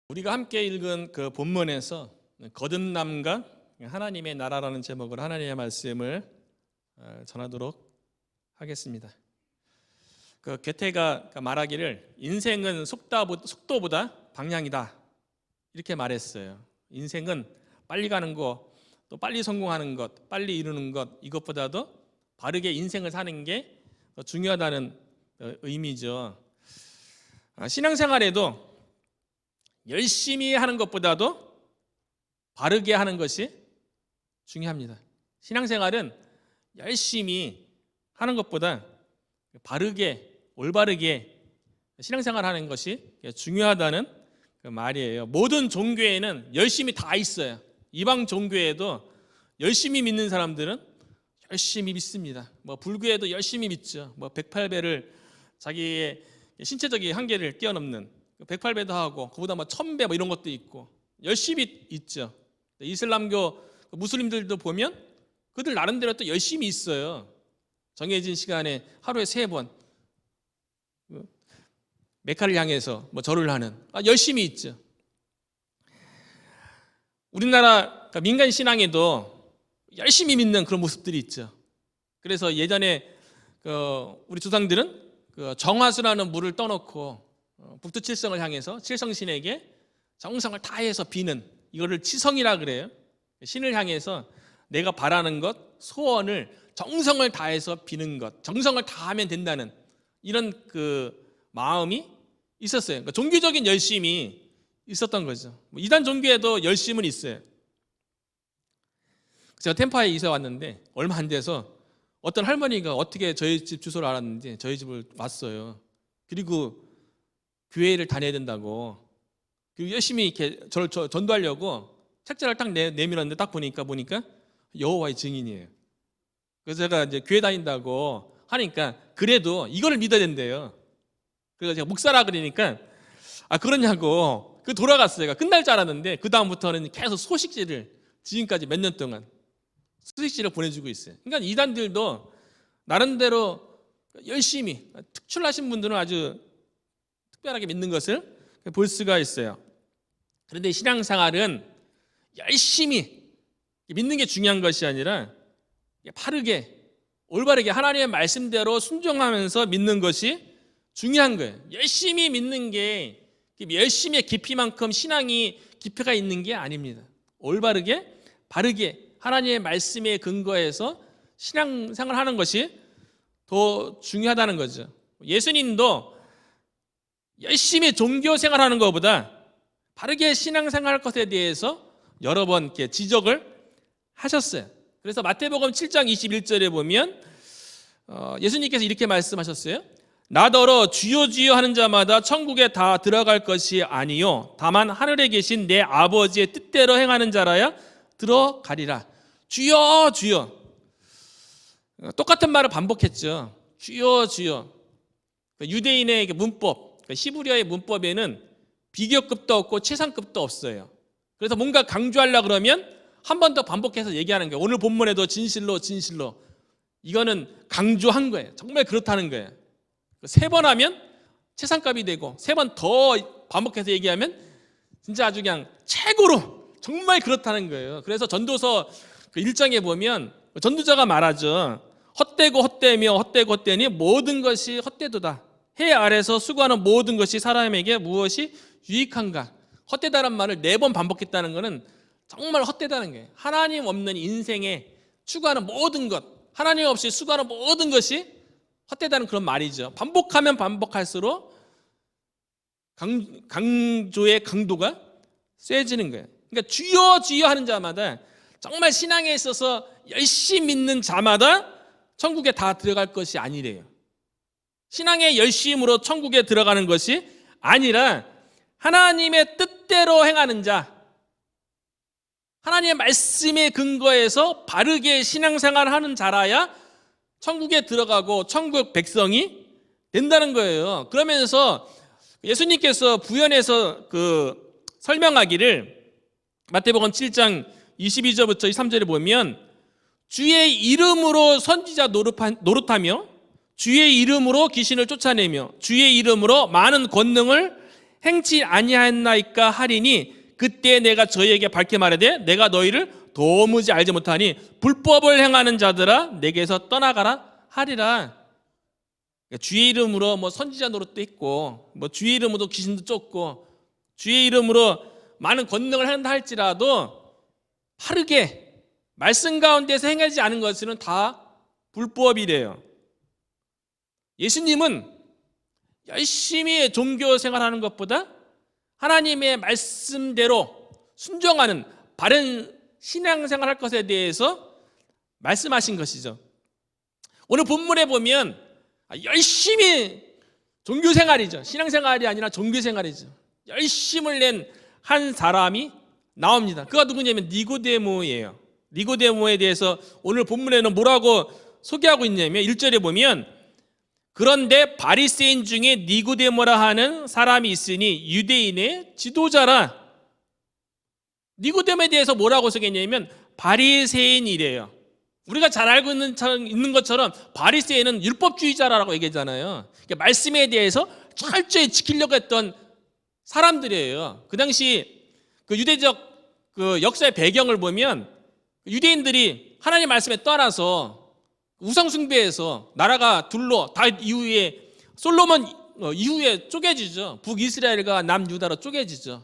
우리가 함께 읽은 그 본문에서 거듭남과 하나님의 나라라는 제목으로 하나님의 말씀을 전하도록 하겠습니다. 그 괴테가 말하기를 인생은 속도보다 방향이다 이렇게 말했어요. 인생은 빨리 가는 것, 또 빨리 성공하는 것, 빨리 이루는 것, 이것보다도 바르게 인생을 사는 게 더 중요하다는 의미죠. 신앙생활에도 열심히 하는 것보다도 바르게 하는 것이 중요합니다. 신앙생활은 열심히 하는 것보다 바르게, 올바르게 신앙생활하는 것이 중요하다는 그 말이에요. 모든 종교에는 열심히 다 있어요. 이방 종교에도 열심히 믿는 사람들은 열심히 믿습니다. 불교에도 열심히 믿죠. 108배를 자기의 신체적인 한계를 뛰어넘는 108배도 하고 그보다 1000배 이런 것도 있고 열심히 있죠. 이슬람교 무슬림들도 보면 그들 나름대로 또 열심히 있어요. 정해진 시간에 하루에 3번 메카를 향해서 절을 하는 열심히 있죠. 우리나라 민간 신앙에도 열심히 믿는 그런 모습들이 있죠. 그래서 예전에 우리 조상들은 정화수라는 물을 떠놓고 북두칠성을 향해서 칠성신에게 정성을 다해서 비는 이거를 치성이라 그래요. 신을 향해서 내가 바라는 것, 소원을 정성을 다해서 비는 것, 정성을 다하면 된다는 이런 그 마음이 있었어요. 그러니까 종교적인 열심이 있었던 거죠. 이단 종교에도 열심은 있어요. 제가 템파에 이사 왔는데 얼마 안 돼서 어떤 할머니가 어떻게 저희 집 주소를 알았는지 저희 집을 왔어요. 그리고 교회를 다녀야 된다고 그리고 열심히 이렇게 저를 전도하려고 책자를 딱 내밀었는데 딱 보니까 여호와의 증인이에요. 그래서 제가 이제 교회 다닌다고 하니까 그래도 이거를 믿어야 된대요. 그래서 제가 목사라 그러니까 그러냐고 돌아갔어요. 끝날 줄 알았는데 그 다음부터는 계속 소식지를 지금까지 몇 년 동안 소식지를 보내주고 있어요. 그러니까 이단들도 나름대로 열심히 특출나신 분들은 아주 특별하게 믿는 것을 볼 수가 있어요. 그런데 신앙생활은 열심히 믿는 게 중요한 것이 아니라 바르게 올바르게 하나님의 말씀대로 순종하면서 믿는 것이 중요한 거예요. 열심히 믿는 게 열심의 깊이만큼 신앙이 깊이가 있는 게 아닙니다. 올바르게 바르게 하나님의 말씀에 근거해서 신앙생활하는 것이 더 중요하다는 거죠. 예수님도 열심히 종교 생활하는 것보다 바르게 신앙생활할 것에 대해서 여러 번 이렇게 지적을 하셨어요. 그래서 마태복음 7장 21절에 보면 예수님께서 이렇게 말씀하셨어요. 나더러 주여 주여 하는 자마다 천국에 다 들어갈 것이 아니요 다만 하늘에 계신 내 아버지의 뜻대로 행하는 자라야 들어가리라. 주여 주여. 똑같은 말을 반복했죠. 주여 주여. 유대인의 문법, 히브리어의 문법에는 비교급도 없고 최상급도 없어요. 그래서 뭔가 강조하려고 그러면 한 번 더 반복해서 얘기하는 거예요. 오늘 본문에도 진실로 진실로. 이거는 강조한 거예요. 정말 그렇다는 거예요. 3번 하면 최상급이 되고 3번 더 반복해서 얘기하면 진짜 아주 그냥 최고로 정말 그렇다는 거예요. 그래서 전도서 1장에 보면 전도자가 말하죠. 헛되고 헛되며 헛되고 헛되니 모든 것이 헛되도다. 해 아래서 수고하는 모든 것이 사람에게 무엇이 유익한가. 헛되다는 말을 4번 반복했다는 것은 정말 헛되다는 거예요. 하나님 없는 인생에 추구하는 모든 것, 하나님 없이 수고하는 모든 것이 헛되다는 그런 말이죠. 반복하면 반복할수록 강조의 강도가 세지는 거예요. 그러니까 주여 주여 하는 자마다 정말 신앙에 있어서 열심히 믿는 자마다 천국에 다 들어갈 것이 아니래요. 신앙의 열심으로 천국에 들어가는 것이 아니라 하나님의 뜻대로 행하는 자, 하나님의 말씀에 근거해서 바르게 신앙생활을 하는 자라야 천국에 들어가고 천국 백성이 된다는 거예요. 그러면서 예수님께서 부연해서 설명하기를 마태복음 7장 22절부터 23절에 보면 주의 이름으로 선지자 노릇하며 주의 이름으로 귀신을 쫓아내며 주의 이름으로 많은 권능을 행치 아니하였나이까 하리니 그때 내가 저희에게 밝게 말하되 내가 너희를 도무지 알지 못하니 불법을 행하는 자들아 내게서 떠나가라 하리라. 주의 이름으로 뭐 선지자 노릇도 있고 뭐 주의 이름으로 귀신도 쫓고 주의 이름으로 많은 권능을 한다 할지라도 바르게 말씀 가운데서 행하지 않은 것은 다 불법이래요. 예수님은 열심히 종교 생활하는 것보다 하나님의 말씀대로 순종하는 바른 신앙생활 할 것에 대해서 말씀하신 것이죠. 오늘 본문에 보면 열심히 종교생활이죠. 신앙생활이 아니라 종교생활이죠. 열심을 낸 한 사람이 나옵니다. 그가 누구냐면 니고데모예요. 니고데모에 대해서 오늘 본문에는 뭐라고 소개하고 있냐면 1절에 보면 그런데 바리새인 중에 니고데모라 하는 사람이 있으니 유대인의 지도자라. 니고데모에 대해서 뭐라고 소개했냐면 바리새인이래요. 우리가 잘 알고 있는 것처럼 바리새인은 율법주의자라고 얘기하잖아요. 말씀에 대해서 철저히 지키려고 했던 사람들이에요. 그 당시 그 유대적 그 역사의 배경을 보면 유대인들이 하나님 말씀에 떠나서 우상 숭배해서 나라가 둘로 다윗 이후에 솔로몬 이후에 쪼개지죠. 북이스라엘과 남유다로 쪼개지죠.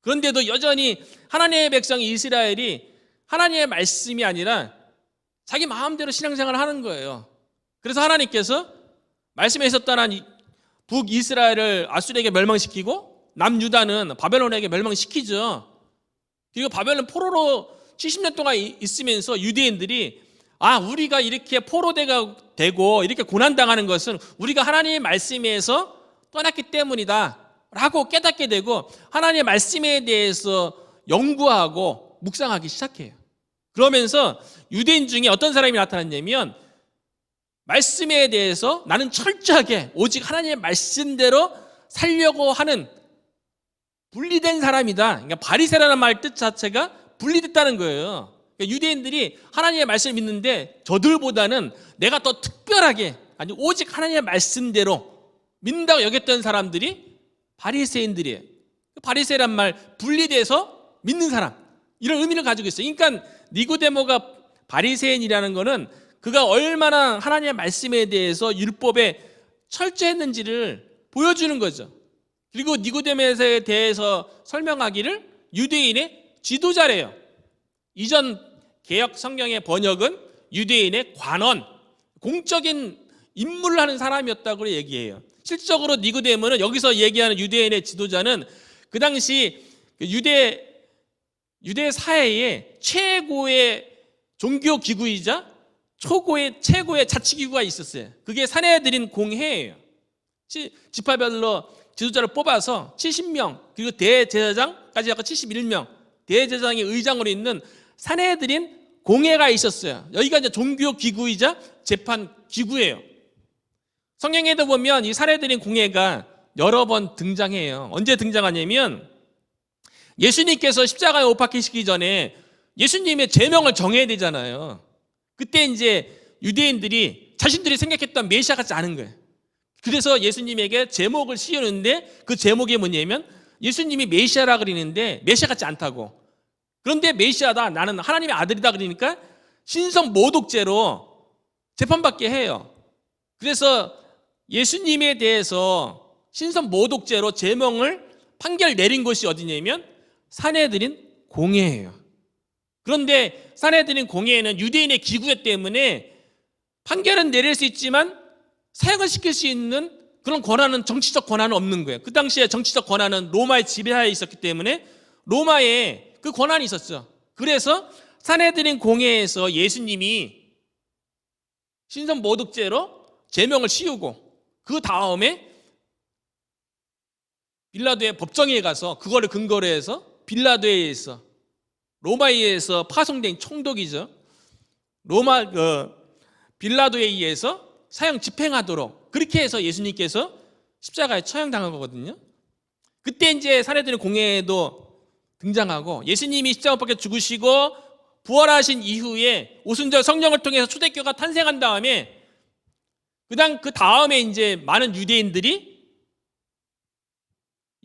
그런데도 여전히 하나님의 백성 이스라엘이 하나님의 말씀이 아니라 자기 마음대로 신앙생활을 하는 거예요. 그래서 하나님께서 말씀에서 떠난 북이스라엘을 아수르에게 멸망시키고 남유다는 바벨론에게 멸망시키죠. 그리고 바벨론 포로로 70년 동안 있으면서 유대인들이 우리가 이렇게 포로되고 이렇게 고난당하는 것은 우리가 하나님의 말씀에서 떠났기 때문이다 라고 깨닫게 되고 하나님의 말씀에 대해서 연구하고 묵상하기 시작해요. 그러면서 유대인 중에 어떤 사람이 나타났냐면 말씀에 대해서 나는 철저하게 오직 하나님의 말씀대로 살려고 하는 분리된 사람이다. 그러니까 바리새라는 말 뜻 자체가 분리됐다는 거예요. 그러니까 유대인들이 하나님의 말씀을 믿는데 저들보다는 내가 더 특별하게 아니 오직 하나님의 말씀대로 믿는다고 여겼던 사람들이 바리새인들이에요. 바리새란 말 분리돼서 믿는 사람 이런 의미를 가지고 있어요. 그러니까 니고데모가 바리새인이라는 거는 그가 얼마나 하나님의 말씀에 대해서 율법에 철저했는지를 보여주는 거죠. 그리고 니고데모에 대해서 설명하기를 유대인의 지도자래요. 이전 개역 성경의 번역은 유대인의 관원, 공적인 임무를 하는 사람이었다고 얘기해요. 실질적으로 니고데모는 여기서 얘기하는 유대인의 지도자는 그 당시 유대 사회의 최고의 종교 기구이자 최고의 자치기구가 있었어요. 그게 산헤드린 공회예요. 지파별로 지도자를 뽑아서 70명 그리고 대제사장까지 해서 71명 대제사장의 의장으로 있는 산헤드린 공회가 있었어요. 여기가 이제 종교 기구이자 재판 기구예요. 성경에도 보면 이 산헤드린 공회가 여러 번 등장해요. 언제 등장하냐면 예수님께서 십자가에 못 박히시기 전에 예수님의 제명을 정해야 되잖아요. 그때 이제 유대인들이 자신들이 생각했던 메시아 같지 않은 거예요. 그래서 예수님에게 제목을 씌우는데 그 제목이 뭐냐면 예수님이 메시아라 그러는데 메시아 같지 않다고. 그런데 메시아다 나는 하나님의 아들이다 그러니까 신성 모독죄로 재판받게 해요. 그래서 예수님에 대해서 신성 모독죄로 제명을 판결 내린 곳이 어디냐면 산헤드린 공회예요. 그런데 산헤드린 공회에는 유대인의 기구였기 때문에 판결은 내릴 수 있지만 사형을 시킬 수 있는 그런 권한은 정치적 권한은 없는 거예요. 그 당시에 정치적 권한은 로마의 지배하에 있었기 때문에 로마에 그 권한이 있었죠. 그래서 산헤드린 공회에서 예수님이 신성 모독죄로 제명을 씌우고 그 다음에 빌라도의 법정에 가서 그거를 근거로 해서 빌라도에 의해서 로마에 의해서 파송된 총독이죠. 빌라도에 의해서 사형 집행하도록 그렇게 해서 예수님께서 십자가에 처형당한 거거든요. 그때 이제 산헤드린 공회도 등장하고 예수님이 십자가 못 박혀 죽으시고 부활하신 이후에 오순절 성령을 통해서 초대교회가 탄생한 다음에 그 다음에 이제 많은 유대인들이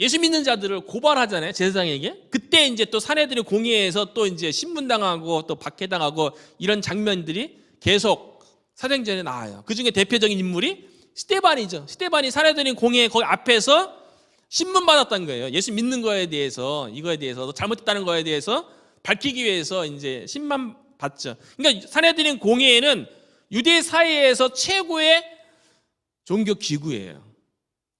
예수 믿는 자들을 고발하잖아요, 제사장에게. 그때 이제 또 사내들이 공회에서 또 이제 신문당하고 또 박해당하고 이런 장면들이 계속 사도행전에 나와요. 그 중에 대표적인 인물이 스데반이죠. 스데반이 사내들이 공회 거기 앞에서 신문 받았다는 거예요. 예수 믿는 거에 대해서, 이거에 대해서, 잘못했다는 거에 대해서 밝히기 위해서 이제 신문 받죠. 그러니까 사내들인 공회에는 유대 사회에서 최고의 종교 기구예요.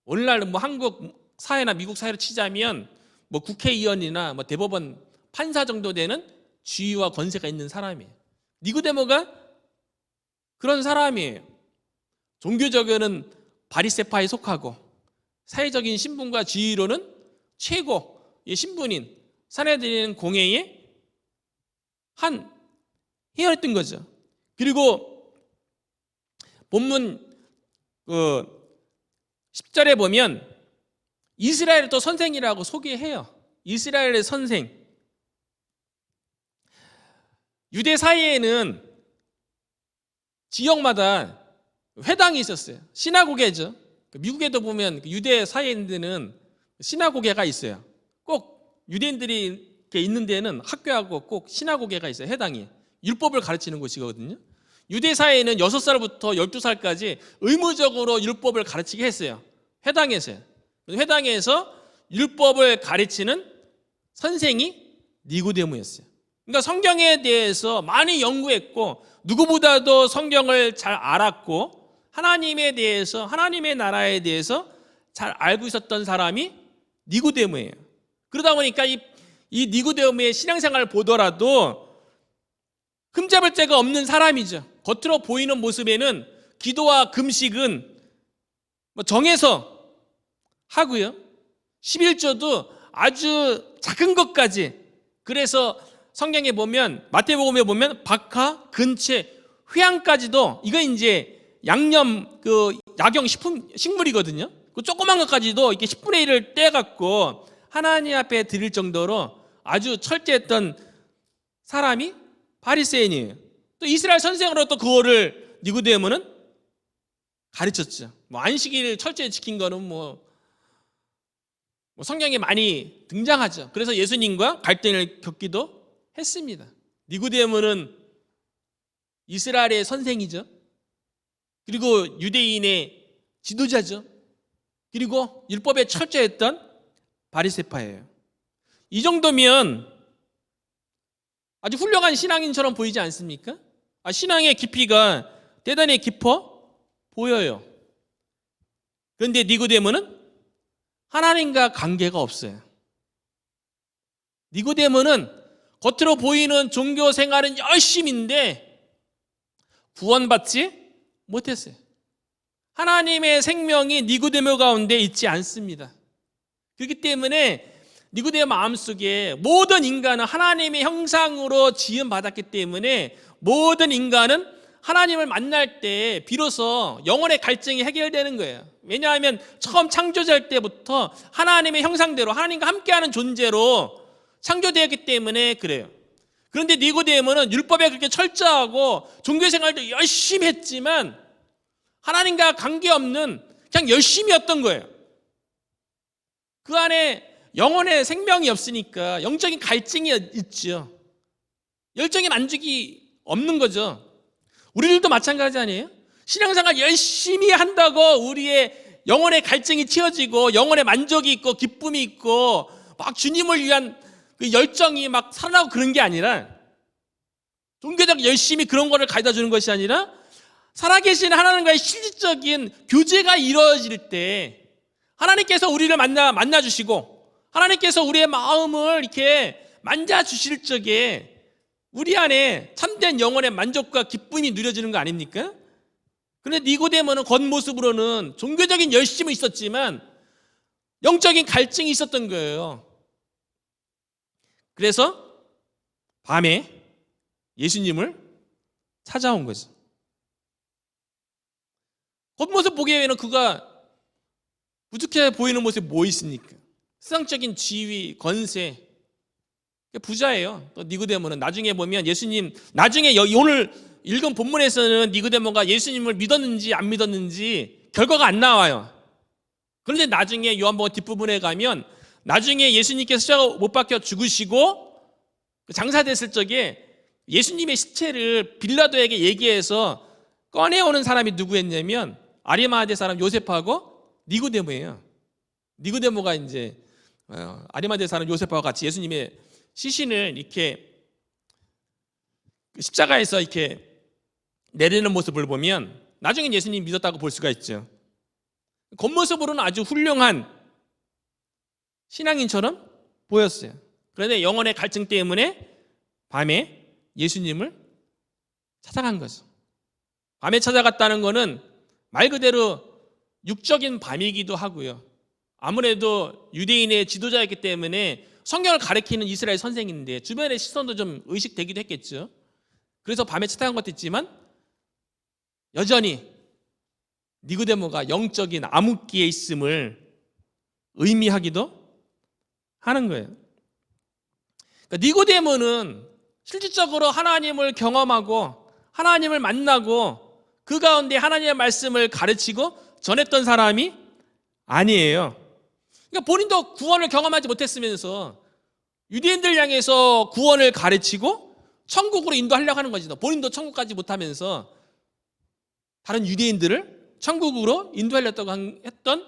오늘날 뭐 한국 사회나 미국 사회로 치자면 뭐 국회의원이나 뭐 대법원 판사 정도 되는 지위와 권세가 있는 사람이에요. 니고데모가 그런 사람이에요. 종교적으로는 바리새파에 속하고 사회적인 신분과 지위로는 최고의 신분인 사내들인 공회의 한 회원이었던 거죠. 그리고 본문 10절에 보면 이스라엘을 또 선생이라고 소개해요. 이스라엘의 선생. 유대 사이에는 지역마다 회당이 있었어요. 시나고게죠. 미국에도 보면 유대 사이에는 시나고게가 있어요. 꼭 유대인들이 있는 데는 학교하고 꼭 시나고게가 있어요. 회당이. 율법을 가르치는 곳이거든요. 유대 사회에는 6살부터 12살까지 의무적으로 율법을 가르치게 했어요. 회당에서요. 회당에서 율법을 가르치는 선생이 니고데모였어요. 그러니까 성경에 대해서 많이 연구했고 누구보다도 성경을 잘 알았고 하나님에 대해서, 하나님의 나라에 대해서 잘 알고 있었던 사람이 니고데모예요. 그러다 보니까 이 니고데모의 신앙생활을 보더라도 흠잡을 데가 없는 사람이죠. 겉으로 보이는 모습에는 기도와 금식은 정해서 하고요. 11조도 아주 작은 것까지. 그래서 성경에 보면 마태복음에 보면 박하, 근채, 회향까지도 이거 이제 양념 약용 식물이거든요. 그 조그만 것까지도 이렇게 10분의 1을 떼갖고 하나님 앞에 드릴 정도로 아주 철저했던 사람이 바리새인이에요. 또 이스라엘 선생으로 또 그거를 니고데모는 가르쳤죠. 안식일을 철저히 지킨 거는 성경에 많이 등장하죠. 그래서 예수님과 갈등을 겪기도 했습니다. 니고데모는 이스라엘의 선생이죠. 그리고 유대인의 지도자죠. 그리고 율법에 철저했던 바리새파예요. 이 정도면 아주 훌륭한 신앙인처럼 보이지 않습니까? 신앙의 깊이가 대단히 깊어 보여요. 그런데 니고데모는 하나님과 관계가 없어요. 니고데모는 겉으로 보이는 종교 생활은 열심인데 구원받지 못했어요. 하나님의 생명이 니고데모 가운데 있지 않습니다. 그렇기 때문에 니고데모 마음속에 모든 인간은 하나님의 형상으로 지음받았기 때문에 모든 인간은 하나님을 만날 때 비로소 영혼의 갈증이 해결되는 거예요. 왜냐하면 처음 창조될 때부터 하나님의 형상대로 하나님과 함께하는 존재로 창조되었기 때문에 그래요. 그런데 니고데모는 율법에 그렇게 철저하고 종교생활도 열심히 했지만 하나님과 관계없는 그냥 열심이었던 거예요. 그 안에 영혼의 생명이 없으니까 영적인 갈증이 있죠. 열정의 만족이 없는 거죠. 우리들도 마찬가지 아니에요? 신앙생활 열심히 한다고 우리의 영혼의 갈증이 채워지고 영혼의 만족이 있고 기쁨이 있고 막 주님을 위한 그 열정이 막 살아나고 그런 게 아니라 종교적 열심히 그런 거를 가져다 주는 것이 아니라 살아계신 하나님과의 실질적인 교제가 이루어질 때 하나님께서 우리를 만나주시고 하나님께서 우리의 마음을 이렇게 만져주실 적에 우리 안에 참된 영혼의 만족과 기쁨이 누려지는 거 아닙니까? 그런데 니고데모는 겉모습으로는 종교적인 열심이 있었지만 영적인 갈증이 있었던 거예요. 그래서 밤에 예수님을 찾아온 거죠. 겉모습 보기에는 그가 부족해 보이는 모습이 뭐 있습니까? 세상적인 지위, 권세, 부자예요. 또 니고데모는 나중에 보면 예수님, 나중에 오늘 읽은 본문에서는 니고데모가 예수님을 믿었는지 안 믿었는지 결과가 안 나와요. 그런데 나중에 요한복음 뒷부분에 가면 나중에 예수님께서 십자가 못 박혀 죽으시고 장사됐을 적에 예수님의 시체를 빌라도에게 얘기해서 꺼내오는 사람이 누구였냐면 아리마대 사람 요셉하고 니고데모예요. 니고데모가 이제 아리마대 사람 요셉하고 같이 예수님의 시신을 이렇게 십자가에서 이렇게 내리는 모습을 보면 나중에 예수님 믿었다고 볼 수가 있죠. 겉모습으로는 아주 훌륭한 신앙인처럼 보였어요. 그런데 영혼의 갈증 때문에 밤에 예수님을 찾아간 거죠. 밤에 찾아갔다는 것은 말 그대로 육적인 밤이기도 하고요. 아무래도 유대인의 지도자였기 때문에 성경을 가르치는 이스라엘 선생인데 주변의 시선도 좀 의식되기도 했겠죠. 그래서 밤에 찾아간 것도 있지만 여전히 니고데모가 영적인 암흑기에 있음을 의미하기도 하는 거예요. 그러니까 니고데모는 실질적으로 하나님을 경험하고 하나님을 만나고 그 가운데 하나님의 말씀을 가르치고 전했던 사람이 아니에요. 그러니까 본인도 구원을 경험하지 못했으면서 유대인들 향해서 구원을 가르치고 천국으로 인도하려고 하는 거지. 본인도 천국 가지 못하면서 다른 유대인들을 천국으로 인도하려고 했던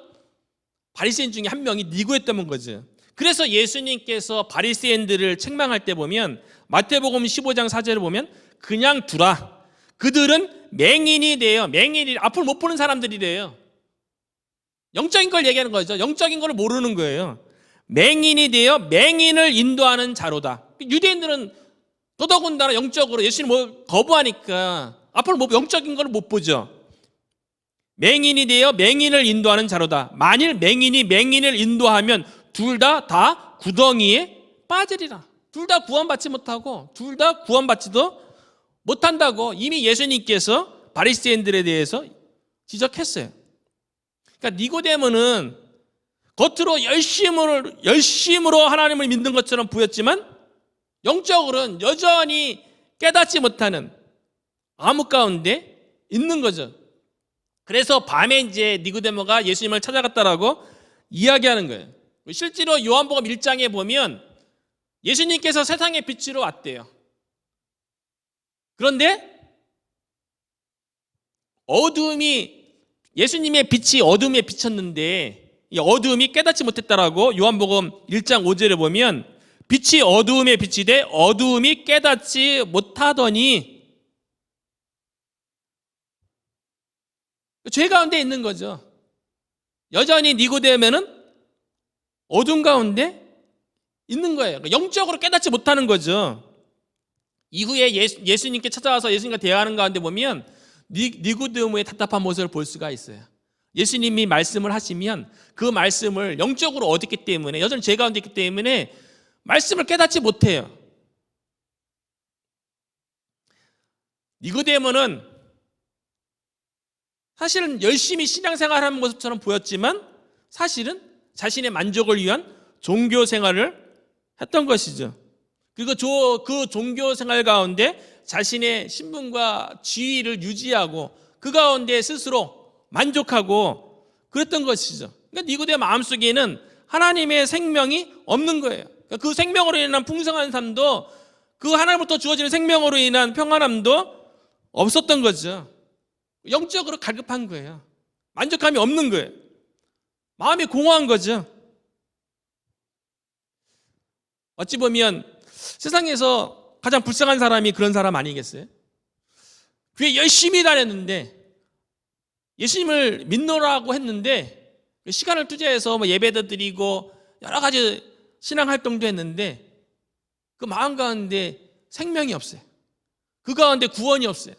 바리새인 중에 한 명이 니고였다는 거죠. 그래서 예수님께서 바리새인들을 책망할 때 보면 마태복음 15장 4절을 보면 그냥 두라. 그들은 맹인이 돼요. 맹인이 앞을 못 보는 사람들이래요. 영적인 걸 얘기하는 거죠. 영적인 걸 모르는 거예요. 맹인이 되어 맹인을 인도하는 자로다. 유대인들은 더더군다나 영적으로 예수님을 거부하니까 앞을 영적인 걸 못 보죠. 맹인이 되어 맹인을 인도하는 자로다. 만일 맹인이 맹인을 인도하면 둘 다 구덩이에 빠지리라. 둘 다 구원받지 못하고 둘 다 구원받지도 못한다고 이미 예수님께서 바리새인들에 대해서 지적했어요. 그러니까 니고데모는 겉으로 열심으로 하나님을 믿는 것처럼 보였지만 영적으로는 여전히 깨닫지 못하는 암흑 가운데 있는 거죠. 그래서 밤에 이제 니고데모가 예수님을 찾아갔다라고 이야기하는 거예요. 실제로 요한복음 1장에 보면 예수님께서 세상의 빛으로 왔대요. 그런데 예수님의 빛이 어둠에 비쳤는데 이 어둠이 깨닫지 못했다라고 요한복음 1장 5절에 보면 빛이 어두움에 비치되 어두움이 깨닫지 못하더니 죄 가운데 있는 거죠. 여전히 니고데모는 어둠 가운데 있는 거예요. 영적으로 깨닫지 못하는 거죠. 이후에 예수님께 찾아와서 예수님과 대화하는 가운데 보면 니고데모의 답답한 모습을 볼 수가 있어요. 예수님이 말씀을 하시면 그 말씀을 영적으로 얻었기 때문에 여전히 죄 가운데 있기 때문에 말씀을 깨닫지 못해요. 니고데모는 사실은 열심히 신앙생활하는 모습처럼 보였지만 사실은 자신의 만족을 위한 종교생활을 했던 것이죠. 그리고 그 종교생활 가운데 자신의 신분과 지위를 유지하고 그 가운데 스스로 만족하고 그랬던 것이죠. 그러니까 니고데모 마음속에는 하나님의 생명이 없는 거예요. 그러니까 그 생명으로 인한 풍성한 삶도 그 하나님부터 주어지는 생명으로 인한 평안함도 없었던 거죠. 영적으로 갈급한 거예요. 만족감이 없는 거예요. 마음이 공허한 거죠. 어찌 보면 세상에서 가장 불쌍한 사람이 그런 사람 아니겠어요? 교회 열심히 다녔는데 예수님을 믿노라고 했는데 시간을 투자해서 예배도 드리고 여러 가지 신앙활동도 했는데 그 마음 가운데 생명이 없어요. 그 가운데 구원이 없어요.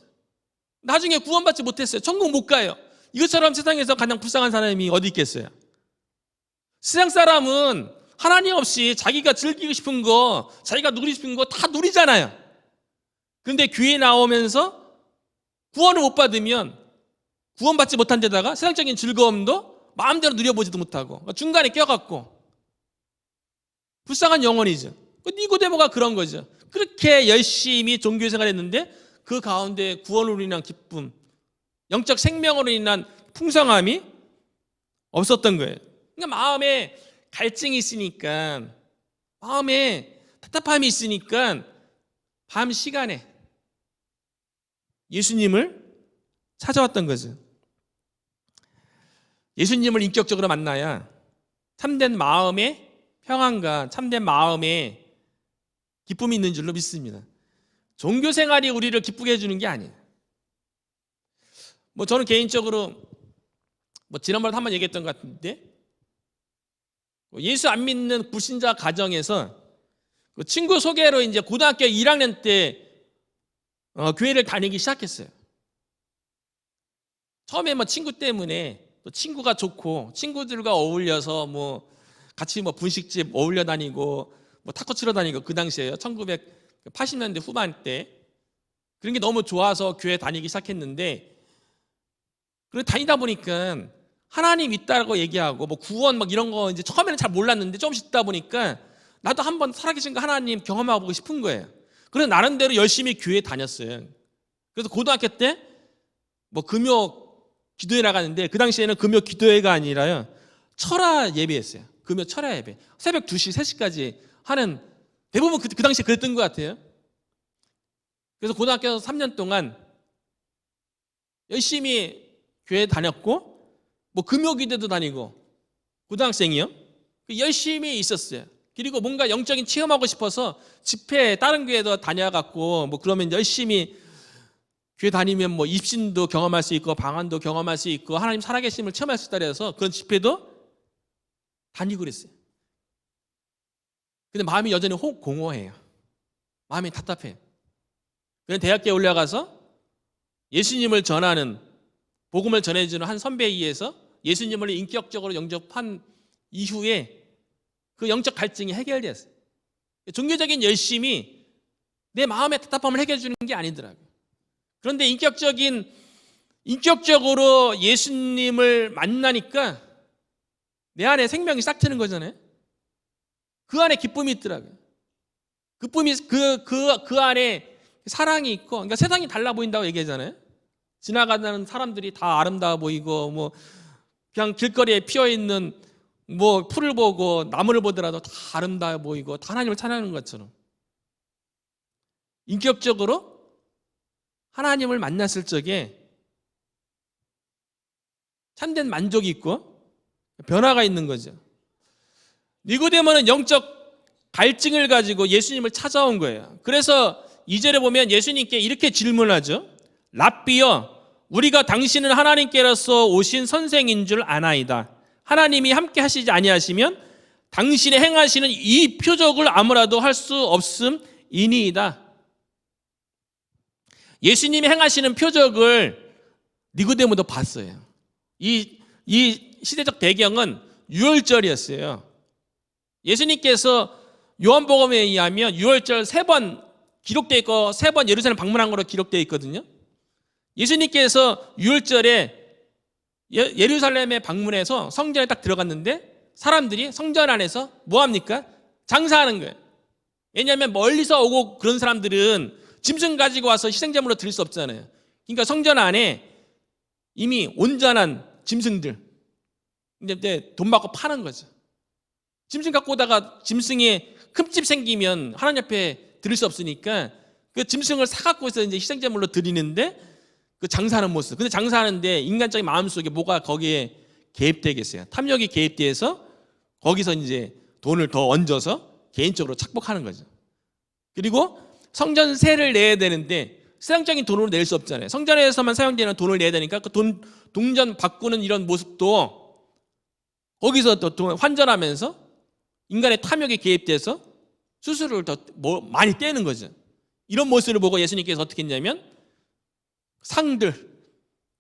나중에 구원받지 못했어요. 천국 못 가요. 이것처럼 세상에서 가장 불쌍한 사람이 어디 있겠어요? 세상 사람은 하나님 없이 자기가 즐기고 싶은 거, 자기가 누리고 싶은 거 다 누리잖아요. 그런데 교회에 나오면서 구원을 못 받으면 구원받지 못한 데다가 세상적인 즐거움도 마음대로 누려보지도 못하고 중간에 껴갖고 불쌍한 영혼이죠. 니고데모가 그런 거죠. 그렇게 열심히 종교생활을 했는데 그 가운데 구원으로 인한 기쁨, 영적 생명으로 인한 풍성함이 없었던 거예요. 그러니까 마음에 갈증이 있으니까, 마음에 답답함이 있으니까 밤 시간에 예수님을 찾아왔던 거죠. 예수님을 인격적으로 만나야 참된 마음의 평안과 참된 마음의 기쁨이 있는 줄로 믿습니다. 종교 생활이 우리를 기쁘게 해주는 게 아니에요. 저는 개인적으로 지난번에 한번 얘기했던 것 같은데, 예수 안 믿는 불신자 가정에서 친구 소개로 이제 고등학교 1학년 때 교회를 다니기 시작했어요. 처음에 친구 때문에, 또 친구가 좋고 친구들과 어울려서 같이 분식집 어울려 다니고 탁구 치러 다니고, 그 당시에요. 1980년대 후반 때 그런 게 너무 좋아서 교회 다니기 시작했는데, 그리고 다니다 보니까 하나님 있다고 얘기하고 구원 이런 거 이제 처음에는 잘 몰랐는데 조금씩 듣다 보니까 나도 한번 살아계신 그 하나님 경험해보고 싶은 거예요. 그래서 나름대로 열심히 교회 다녔어요. 그래서 고등학교 때 금요 기도회 나가는데, 그 당시에는 금요 기도회가 아니라요, 철야 예배였어요. 금요 철야 예배, 새벽 2시, 3시까지 하는, 대부분 그 당시에 그랬던 것 같아요. 그래서 고등학교 3년 동안 열심히 교회 다녔고, 금요 기도도 다니고, 고등학생이요, 열심히 있었어요. 그리고 뭔가 영적인 체험하고 싶어서 집회 다른 교회도 다녀갖고 그러면 열심히 교회 다니면 입신도 경험할 수 있고 방언도 경험할 수 있고 하나님 살아계심을 체험할 수 있다 그래서 그런 집회도 다니고 그랬어요. 근데 마음이 여전히 공허해요. 마음이 답답해요. 그냥 대학교에 올라가서 예수님을 전하는, 복음을 전해주는 한 선배에 의해서 예수님을 인격적으로 영접한 이후에 그 영적 갈증이 해결되었어요. 종교적인 열심이 내 마음의 답답함을 해결해 주는 게 아니더라고요. 그런데 인격적으로 예수님을 만나니까 내 안에 생명이 싹 트는 거잖아요. 그 안에 기쁨이 있더라고요. 기쁨이 그 안에 사랑이 있고, 그러니까 세상이 달라 보인다고 얘기하잖아요. 지나가는 사람들이 다 아름다워 보이고 그냥 길거리에 피어 있는 풀을 보고 나무를 보더라도 다 아름다워 보이고 다 하나님을 찬양하는 것처럼, 인격적으로 하나님을 만났을 적에 참된 만족이 있고 변화가 있는 거죠. 니고데모는 영적 갈증을 가지고 예수님을 찾아온 거예요. 그래서 2절에 보면 예수님께 이렇게 질문하죠. 랍비여, 우리가 당신은 하나님께로서 오신 선생인 줄 아나이다. 하나님이 함께 하시지 아니하시면 당신의 행하시는 이 표적을 아무라도 할 수 없음이니이다. 예수님이 행하시는 표적을 니고데모도 봤어요. 이 시대적 배경은 유월절이었어요. 예수님께서 요한복음에 의하면 유월절 3번 기록되어 있고 3번 예루살렘 방문한 거로 기록되어 있거든요. 예수님께서 유월절에 예루살렘에 방문해서 성전에 딱 들어갔는데 사람들이 성전 안에서 뭐합니까? 장사하는 거예요. 왜냐하면 멀리서 오고 그런 사람들은 짐승 가지고 와서 희생제물로 드릴 수 없잖아요. 그러니까 성전 안에 이미 온전한 짐승들, 근데 돈 받고 파는 거죠. 짐승 갖고 오다가 짐승에 흠집 생기면 하나님 앞에 드릴 수 없으니까 그 짐승을 사갖고 해서 이제 희생제물로 드리는데 그 장사하는 모습. 근데 장사하는데 인간적인 마음속에 뭐가 거기에 개입되겠어요? 탐욕이 개입돼서 거기서 이제 돈을 더 얹어서 개인적으로 착복하는 거죠. 그리고 성전세를 내야 되는데 세상적인 돈으로 낼 수 없잖아요. 성전에서만 사용되는 돈을 내야 되니까 그 동전 바꾸는 이런 모습도 거기서 또 환전하면서 인간의 탐욕이 개입돼서 수수료를 더 많이 떼는 거죠. 이런 모습을 보고 예수님께서 어떻게 했냐면 상들,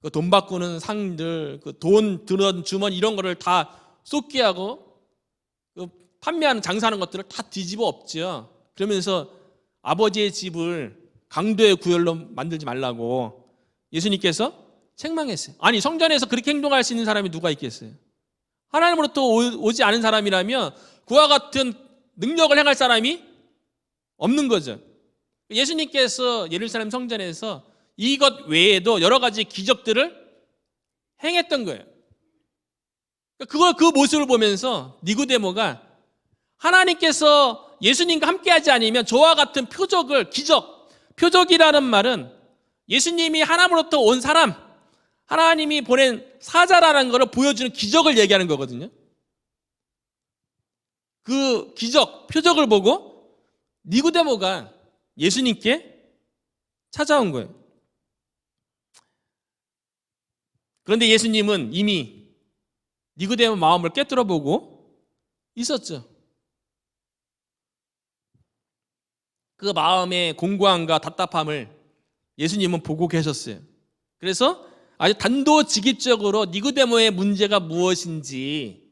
그 돈 바꾸는 상들, 그 돈 들은 주머니 이런 거를 다 쏟게 하고 그 판매하는 장사하는 것들을 다 뒤집어 엎죠. 그러면서 아버지의 집을 강도의 구열로 만들지 말라고 예수님께서 책망했어요. 아니, 성전에서 그렇게 행동할 수 있는 사람이 누가 있겠어요? 하나님으로부터 오지 않은 사람이라면 그와 같은 능력을 행할 사람이 없는 거죠. 예수님께서 예루살렘 성전에서 이것 외에도 여러 가지 기적들을 행했던 거예요. 그 모습을 보면서 니고데모가 하나님께서 예수님과 함께하지 않으면 저와 같은 표적이라는 말은 예수님이 하나님으로부터 온 사람, 하나님이 보낸 사자라는 것을 보여주는 기적을 얘기하는 거거든요. 그 표적을 보고 니고데모가 예수님께 찾아온 거예요. 그런데 예수님은 이미 니고데모 마음을 꿰뚫어 보고 있었죠. 그 마음의 공고함과 답답함을 예수님은 보고 계셨어요. 그래서 아주 단도직입적으로 니고데모의 문제가 무엇인지,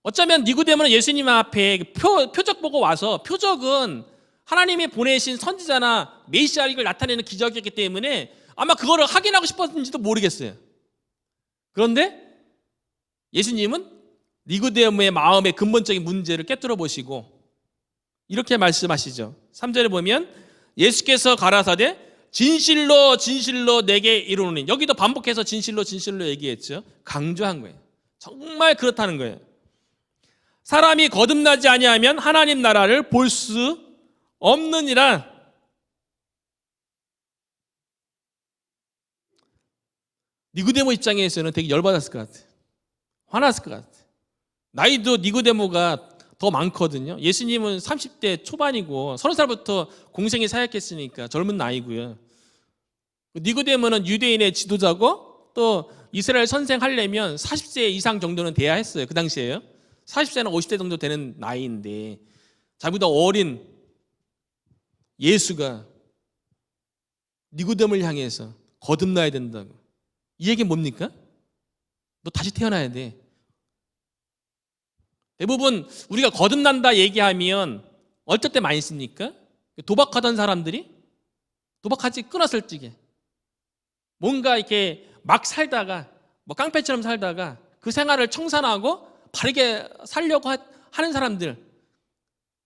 어쩌면 니고데모는 예수님 앞에 표적 보고 와서, 표적은 하나님이 보내신 선지자나 메시아를 나타내는 기적이었기 때문에 아마 그거를 확인하고 싶었는지도 모르겠어요. 그런데 예수님은 니고데모의 마음의 근본적인 문제를 꿰뚫어 보시고 이렇게 말씀하시죠. 3절에 보면 예수께서 가라사대 진실로 진실로 내게 이르노니, 여기도 반복해서 진실로 진실로 얘기했죠. 강조한 거예요. 정말 그렇다는 거예요. 사람이 거듭나지 아니하면 하나님 나라를 볼 수 없느니라. 니고데모 입장에서는 되게 열받았을 것 같아요. 화났을 것 같아요. 나이도 니고데모가 더 많거든요. 예수님은 30대 초반이고 30살부터 공생에 사역했으니까 젊은 나이고요. 니고데모는 유대인의 지도자고 또 이스라엘 선생하려면 40세 이상 정도는 돼야 했어요. 그 당시에요. 40세나 50세 정도 되는 나이인데 자기보다 어린 예수가 니고데모를 향해서 거듭나야 된다고. 이 얘기는 뭡니까? 너 다시 태어나야 돼. 대부분 우리가 거듭난다 얘기하면 어쩔 때 많이 씁니까? 도박하던 사람들이 도박하지 끊었을 적에 뭔가 이렇게 막 살다가 뭐 깡패처럼 살다가 그 생활을 청산하고 바르게 살려고 하는 사람들,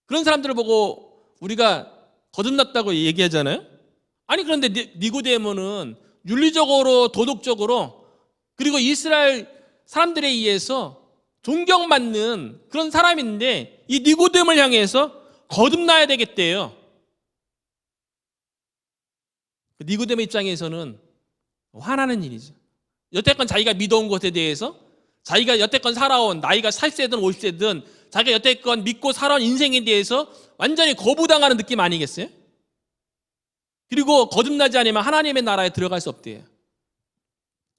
그런 사람들을 보고 우리가 거듭났다고 얘기하잖아요. 아니 그런데 니고데모는 윤리적으로 도덕적으로 그리고 이스라엘 사람들에 의해서 존경받는 그런 사람인데 이 니고데모를 향해서 거듭나야 되겠대요. 니고데모 입장에서는 화나는 일이죠. 여태껏 자기가 믿어온 것에 대해서, 자기가 여태껏 살아온, 나이가 40세든 50세든 자기가 여태껏 믿고 살아온 인생에 대해서 완전히 거부당하는 느낌 아니겠어요? 그리고 거듭나지 않으면 하나님의 나라에 들어갈 수 없대요.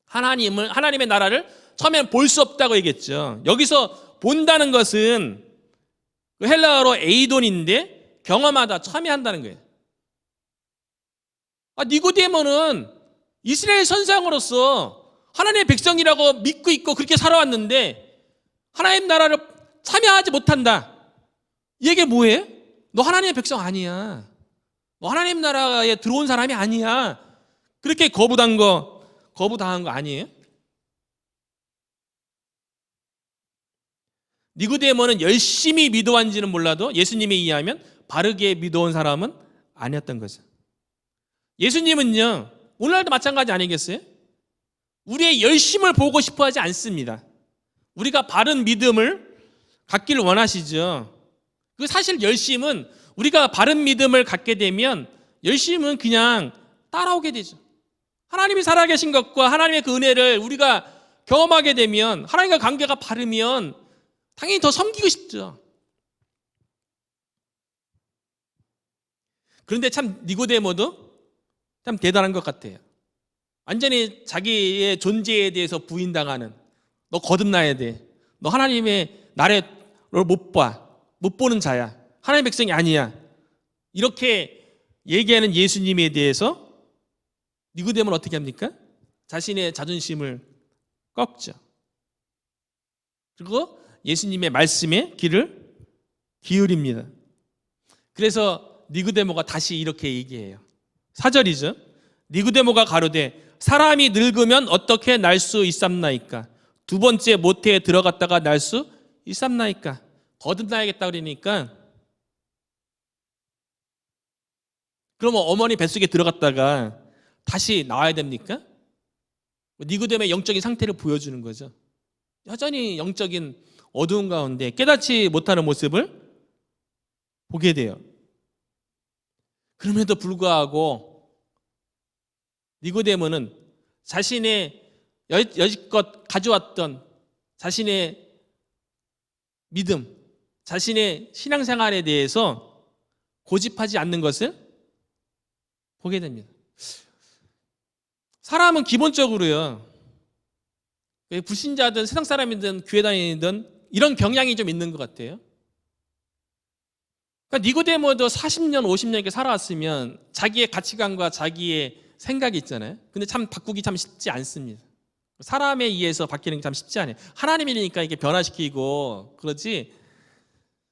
하나님의 나라를 처음엔 볼 수 없다고 얘기했죠. 여기서 본다는 것은 그 헬라어로 에이돈인데 경험하다, 참여한다는 거예요. 니고데모는 이스라엘 선상으로서 하나님의 백성이라고 믿고 있고 그렇게 살아왔는데 하나님 나라를 참여하지 못한다. 이 얘기 뭐예요? 너 하나님의 백성 아니야. 너 하나님 나라에 들어온 사람이 아니야. 그렇게 거부당한 거 아니에요? 니고데모는 열심히 믿어왔는지는 몰라도 예수님에 의하면 바르게 믿어온 사람은 아니었던 거죠. 예수님은요, 오늘날도 마찬가지 아니겠어요? 우리의 열심을 보고 싶어 하지 않습니다. 우리가 바른 믿음을 갖기를 원하시죠. 그 사실 열심은, 우리가 바른 믿음을 갖게 되면 열심은 그냥 따라오게 되죠. 하나님이 살아계신 것과 하나님의 그 은혜를 우리가 경험하게 되면, 하나님과 관계가 바르면 당연히 더 섬기고 싶죠. 그런데 참 니고데모도 참 대단한 것 같아요. 완전히 자기의 존재에 대해서 부인당하는, 너 거듭나야 돼. 너 하나님의 나라를 못 보는 자야. 하나님의 백성이 아니야. 이렇게 얘기하는 예수님에 대해서 니고데모는 어떻게 합니까? 자신의 자존심을 꺾죠. 그리고 예수님의 말씀에 귀를 기울입니다. 그래서 니고데모가 다시 이렇게 얘기해요. 4절이죠. 니고데모가 가로되 사람이 늙으면 어떻게 날 수 있삼나이까? 두 번째 모태에 들어갔다가 날 수 있삼나이까? 거듭나야겠다 그러니까, 그러면 어머니 뱃속에 들어갔다가 다시 나와야 됩니까? 니고데모의 영적인 상태를 보여주는 거죠. 여전히 영적인 어두운 가운데 깨닫지 못하는 모습을 보게 돼요. 그럼에도 불구하고 니고데모는 자신의 여지껏 가져왔던 자신의 믿음, 자신의 신앙생활에 대해서 고집하지 않는 것을 보게 됩니다. 사람은 기본적으로요, 불신자든 세상 사람이든 교회 다니든 이런 경향이 좀 있는 것 같아요. 그러니까 니고데모도 40년, 50년 이렇게 살아왔으면 자기의 가치관과 자기의 생각이 있잖아요. 근데 참 바꾸기 참 쉽지 않습니다. 사람에 의해서 바뀌는 게 참 쉽지 않아요. 하나님이니까 이게 변화시키고 그러지,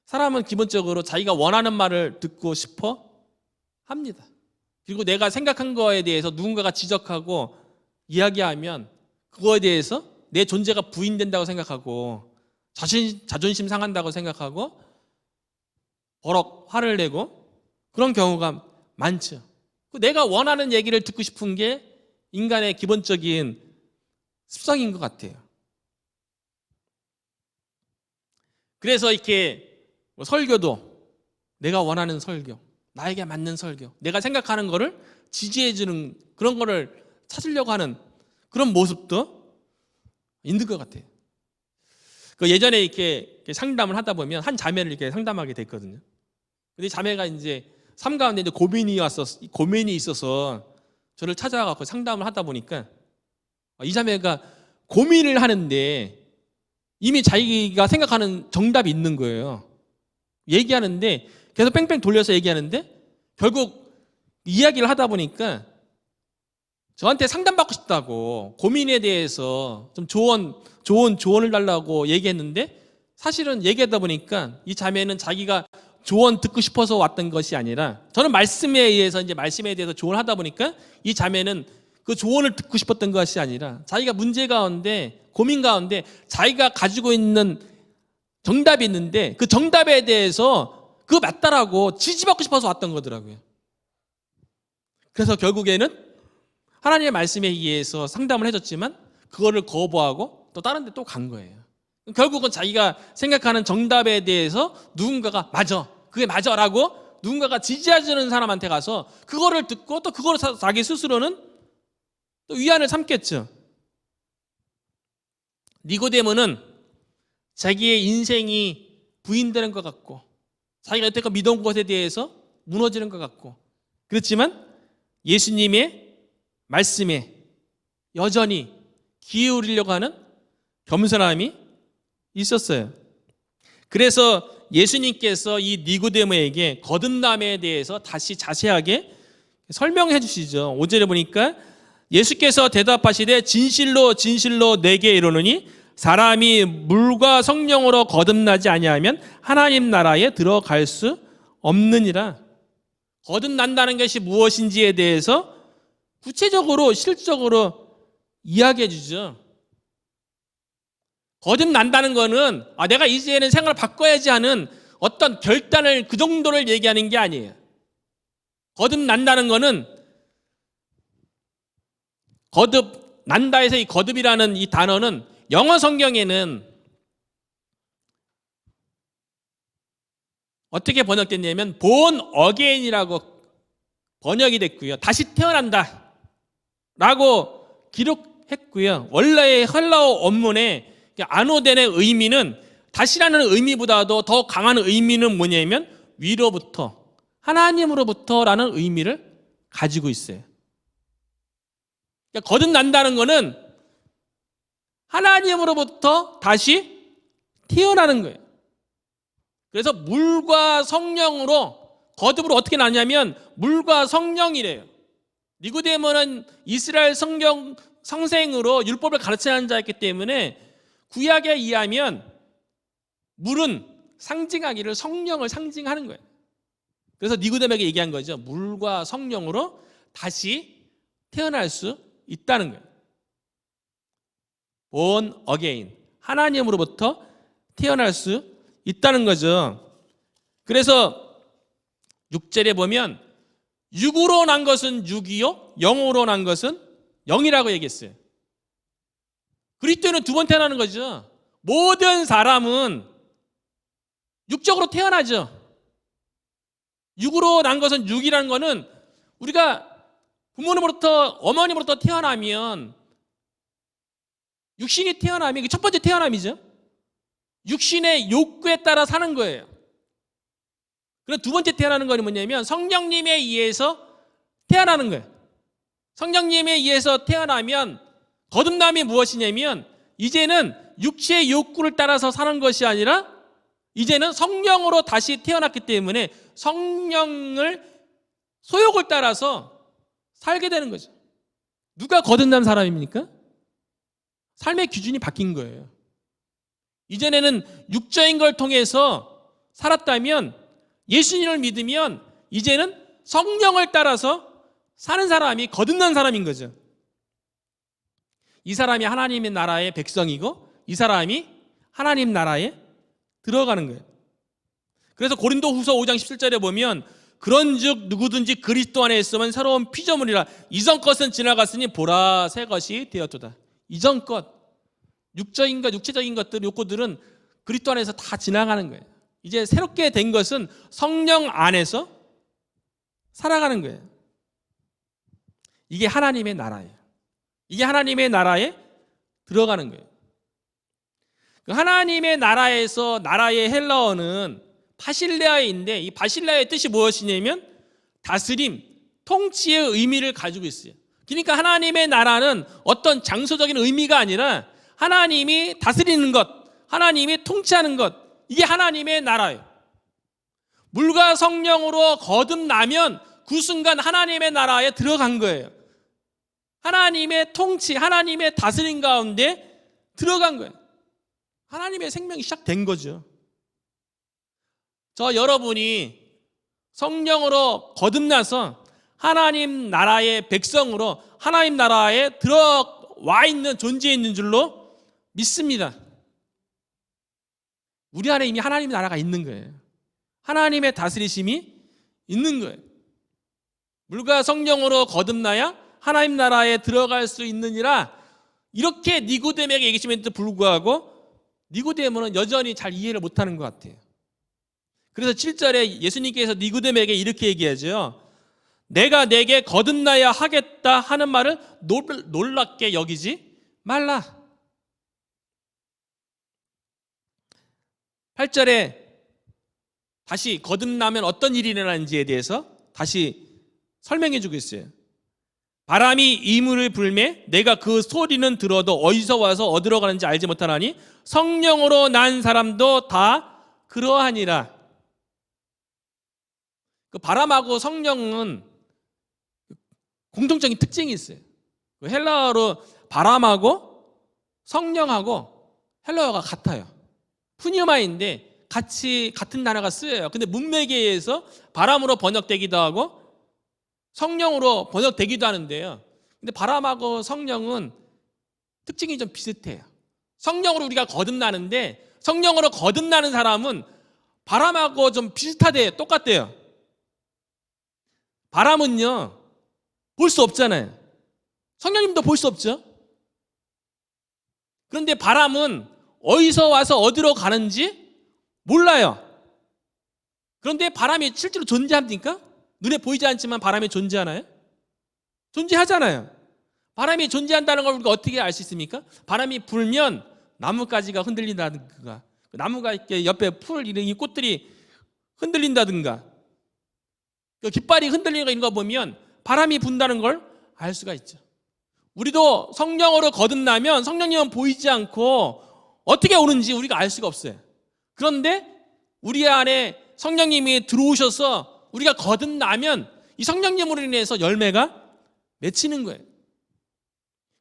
사람은 기본적으로 자기가 원하는 말을 듣고 싶어 합니다. 그리고 내가 생각한 거에 대해서 누군가가 지적하고 이야기하면 그거에 대해서 내 존재가 부인된다고 생각하고 자존심 상한다고 생각하고 버럭 화를 내고 그런 경우가 많죠. 내가 원하는 얘기를 듣고 싶은 게 인간의 기본적인 습성인 것 같아요. 그래서 이렇게 설교도 내가 원하는 설교, 나에게 맞는 설교, 내가 생각하는 거를 지지해주는 그런 거를 찾으려고 하는 그런 모습도 있는 것 같아요. 예전에 이렇게 상담을 하다 보면 한 자매를 이렇게 상담하게 됐거든요. 근데 자매가 이제 삶 가운데 이제 고민이 있어서 저를 찾아가고 상담을 하다 보니까 이 자매가 고민을 하는데 이미 자기가 생각하는 정답이 있는 거예요. 얘기하는데 계속 뺑뺑 돌려서 얘기하는데 결국 이야기를 하다 보니까 저한테 상담받고 싶다고, 고민에 대해서 좀 조언을 달라고 얘기했는데, 사실은 얘기하다 보니까 이 자매는 자기가 조언 듣고 싶어서 왔던 것이 아니라, 저는 말씀에 의해서 이제 말씀에 대해서 조언을 하다 보니까 이 자매는 그 조언을 듣고 싶었던 것이 아니라 자기가 문제 가운데, 고민 가운데 자기가 가지고 있는 정답이 있는데 그 정답에 대해서 그거 맞다라고 지지받고 싶어서 왔던 거더라고요. 그래서 결국에는 하나님의 말씀에 의해서 상담을 해줬지만 그거를 거부하고 또 다른 데 또 간 거예요. 결국은 자기가 생각하는 정답에 대해서 누군가가 맞아, 그게 맞아라고 누군가가 지지해주는 사람한테 가서 그거를 듣고 또 그거를 자기 스스로는 또 위안을 삼겠죠. 니고데모는 자기의 인생이 부인되는 것 같고 자기가 여태껏 믿어온 것에 대해서 무너지는 것 같고, 그렇지만 예수님의 말씀에 여전히 기울이려고 하는 겸손함이 있었어요. 그래서 예수님께서 이 니고데모에게 거듭남에 대해서 다시 자세하게 설명해 주시죠. 5절에 보니까 예수께서 대답하시되 진실로 진실로 내게 이르노니 사람이 물과 성령으로 거듭나지 아니하면 하나님 나라에 들어갈 수 없느니라. 거듭난다는 것이 무엇인지에 대해서 구체적으로 실질적으로 이야기해 주죠. 거듭난다는 거는 내가 이제는 생각을 바꿔야지 하는 어떤 결단을, 그 정도를 얘기하는 게 아니에요. 거듭난다는 거는 거듭난다에서 이 거듭이라는 이 단어는 영어 성경에는 어떻게 번역됐냐면 born again이라고 번역이 됐고요. 다시 태어난다 라고 기록했고요. 원래의 헬라어 원문에 아노덴의 의미는 다시라는 의미보다도 더 강한 의미는 뭐냐면 위로부터, 하나님으로부터라는 의미를 가지고 있어요. 그러니까 거듭난다는 것은 하나님으로부터 다시 태어나는 거예요. 그래서 물과 성령으로, 거듭으로 어떻게 나냐면 물과 성령이래요. 니고데모는 이스라엘 성생으로 율법을 가르치는 자였기 때문에 구약에 의하면 물은 상징하기를 성령을 상징하는 거예요. 그래서 니고데모에게 얘기한 거죠. 물과 성령으로 다시 태어날 수 있다는 거예요. born again, 하나님으로부터 태어날 수 있다는 거죠. 그래서 6절에 보면 육으로 난 것은 육이요 영으로 난 것은 영이라고 얘기했어요. 그리스도는 두 번 태어나는 거죠. 모든 사람은 육적으로 태어나죠. 육으로 난 것은 육이라는 것은 우리가 부모님으로부터 어머님으로부터 태어나면 육신이 태어나면 이게 첫 번째 태어남이죠. 육신의 욕구에 따라 사는 거예요. 그리고 두 번째 태어나는 건 뭐냐면 성령님에 의해서 태어나는 거예요. 성령님에 의해서 태어나면 거듭남이 무엇이냐면 이제는 육체의 욕구를 따라서 사는 것이 아니라 이제는 성령으로 다시 태어났기 때문에 성령을 소욕을 따라서 살게 되는 거죠. 누가 거듭난 사람입니까? 삶의 기준이 바뀐 거예요. 이전에는 육적인 걸 통해서 살았다면 예수님을 믿으면 이제는 성령을 따라서 사는 사람이 거듭난 사람인 거죠. 이 사람이 하나님의 나라의 백성이고 이 사람이 하나님 나라에 들어가는 거예요. 그래서 고린도후서 5장 17절에 보면 그런즉 누구든지 그리스도 안에 있으면 새로운 피조물이라 이전 것은 지나갔으니 보라 새 것이 되었도다. 이전 것, 육적인 것, 육체적인 것들, 욕구들은 그리스도 안에서 다 지나가는 거예요. 이제 새롭게 된 것은 성령 안에서 살아가는 거예요. 이게 하나님의 나라예요. 이게 하나님의 나라에 들어가는 거예요. 하나님의 나라에서 나라의 헬라어는 바실레아인데 이 바실레아의 뜻이 무엇이냐면 다스림, 통치의 의미를 가지고 있어요. 그러니까 하나님의 나라는 어떤 장소적인 의미가 아니라 하나님이 다스리는 것, 하나님이 통치하는 것, 이게 하나님의 나라예요. 물과 성령으로 거듭나면 그 순간 하나님의 나라에 들어간 거예요. 하나님의 통치, 하나님의 다스림 가운데 들어간 거예요. 하나님의 생명이 시작된 거죠. 저 여러분이 성령으로 거듭나서 하나님 나라의 백성으로 하나님 나라에 들어와 있는 존재에 있는 줄로 믿습니다. 우리 안에 이미 하나님의 나라가 있는 거예요. 하나님의 다스리심이 있는 거예요. 물과 성령으로 거듭나야 하나님 나라에 들어갈 수 있느니라 이렇게 니고데모에게 얘기했음에도 불구하고 니고데모는 여전히 잘 이해를 못하는 것 같아요. 그래서 7절에 예수님께서 니고데모에게 이렇게 얘기하죠. 내가 내게 거듭나야 하겠다 하는 말을 놀랍게 여기지 말라. 8절에 다시 거듭나면 어떤 일이 일어나는지에 대해서 다시 설명해 주고 있어요. 바람이 이물을 불매 내가 그 소리는 들어도 어디서 와서 어디로 가는지 알지 못하나니 성령으로 난 사람도 다 그러하니라. 그 바람하고 성령은 공통적인 특징이 있어요. 헬라어로 바람하고 성령하고 헬라어가 같아요. 푸니마인데 같이 같은 단어가 쓰여요. 근데 문맥에 의해서 바람으로 번역되기도 하고 성령으로 번역되기도 하는데요. 근데 바람하고 성령은 특징이 좀 비슷해요. 성령으로 우리가 거듭나는데 성령으로 거듭나는 사람은 바람하고 좀 비슷하대요. 똑같대요. 바람은요 볼 수 없잖아요. 성령님도 볼 수 없죠. 그런데 바람은 어디서 와서 어디로 가는지 몰라요. 그런데 바람이 실제로 존재합니까? 눈에 보이지 않지만 바람이 존재하나요? 존재하잖아요. 바람이 존재한다는 걸 우리가 어떻게 알 수 있습니까? 바람이 불면 나뭇가지가 흔들린다든가 나무가 이렇게 옆에 풀 이 꽃들이 흔들린다든가 깃발이 흔들리는 거 보면 바람이 분다는 걸 알 수가 있죠. 우리도 성령으로 거듭나면 성령님은 보이지 않고 어떻게 오는지 우리가 알 수가 없어요. 그런데 우리 안에 성령님이 들어오셔서 우리가 거듭나면 이 성령님으로 인해서 열매가 맺히는 거예요.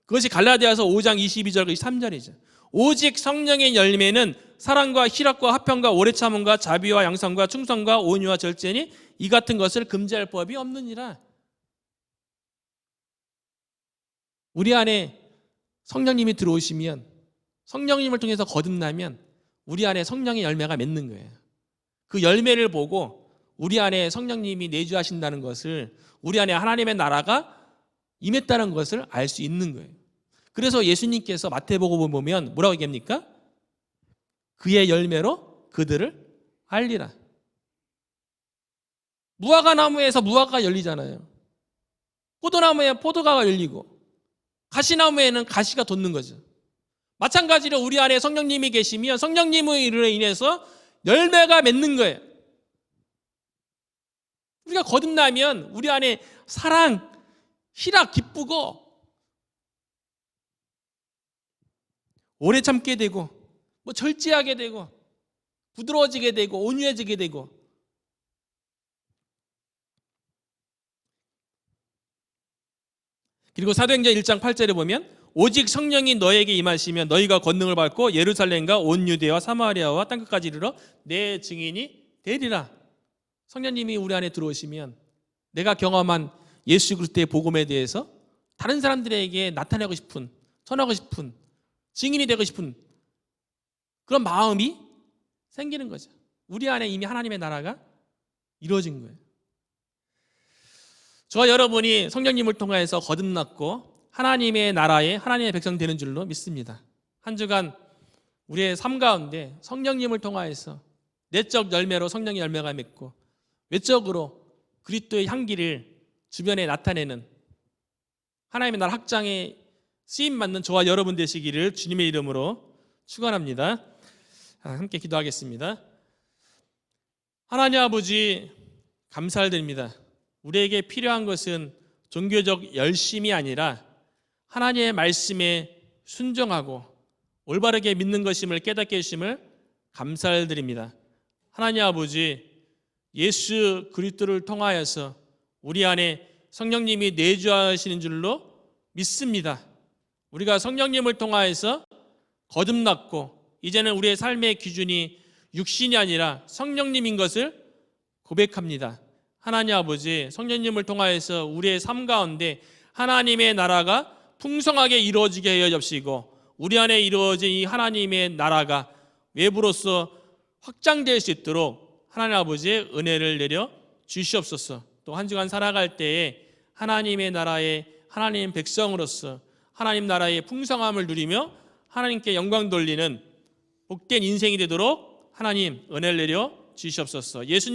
그것이 갈라디아서 5장 22절과 23절이죠. 오직 성령의 열매는 사랑과 희락과 화평과 오래 참음과 자비와 양성과 충성과 온유와 절제니 이 같은 것을 금지할 법이 없느니라. 우리 안에 성령님이 들어오시면 성령님을 통해서 거듭나면 우리 안에 성령의 열매가 맺는 거예요. 그 열매를 보고 우리 안에 성령님이 내주하신다는 것을 우리 안에 하나님의 나라가 임했다는 것을 알 수 있는 거예요. 그래서 예수님께서 마태복음 보면 뭐라고 얘기합니까? 그의 열매로 그들을 알리라. 무화과 나무에서 무화과가 열리잖아요. 포도나무에 포도가 열리고 가시나무에는 가시가 돋는 거죠. 마찬가지로 우리 안에 성령님이 계시면 성령님으로 인해서 열매가 맺는 거예요. 우리가 거듭나면 우리 안에 사랑, 희락, 기쁘고 오래 참게 되고 절제하게 되고 부드러워지게 되고 온유해지게 되고 그리고 사도행전 1장 8절에 보면 오직 성령이 너에게 임하시면 너희가 권능을 받고 예루살렘과 온 유대와 사마리아와 땅끝까지 이르러 내 증인이 되리라. 성령님이 우리 안에 들어오시면 내가 경험한 예수 그리스도의 복음에 대해서 다른 사람들에게 나타내고 싶은, 전하고 싶은, 증인이 되고 싶은 그런 마음이 생기는 거죠. 우리 안에 이미 하나님의 나라가 이루어진 거예요. 저와 여러분이 성령님을 통하여서 거듭났고 하나님의 나라에 하나님의 백성 되는 줄로 믿습니다. 한 주간 우리의 삶 가운데 성령님을 통하여서 내적 열매로 성령의 열매가 맺고 외적으로 그리스도의 향기를 주변에 나타내는 하나님의 나라 확장에 쓰임받는 저와 여러분 되시기를 주님의 이름으로 축원합니다. 함께 기도하겠습니다. 하나님 아버지 감사드립니다. 우리에게 필요한 것은 종교적 열심이 아니라 하나님의 말씀에 순종하고 올바르게 믿는 것임을 깨닫게 해주심을 감사드립니다. 하나님 아버지 예수 그리스도를 통하여서 우리 안에 성령님이 내주하시는 줄로 믿습니다. 우리가 성령님을 통하여서 거듭났고 이제는 우리의 삶의 기준이 육신이 아니라 성령님인 것을 고백합니다. 하나님 아버지 성령님을 통하여서 우리의 삶 가운데 하나님의 나라가 풍성하게 이루어지게 하여 주시고 우리 안에 이루어진 이 하나님의 나라가 외부로서 확장될 수 있도록 하나님 아버지의 은혜를 내려 주시옵소서. 또 한 주간 살아갈 때에 하나님의 나라의 하나님 백성으로서 하나님 나라의 풍성함을 누리며 하나님께 영광 돌리는 복된 인생이 되도록 하나님 은혜를 내려 주시옵소서. 예수님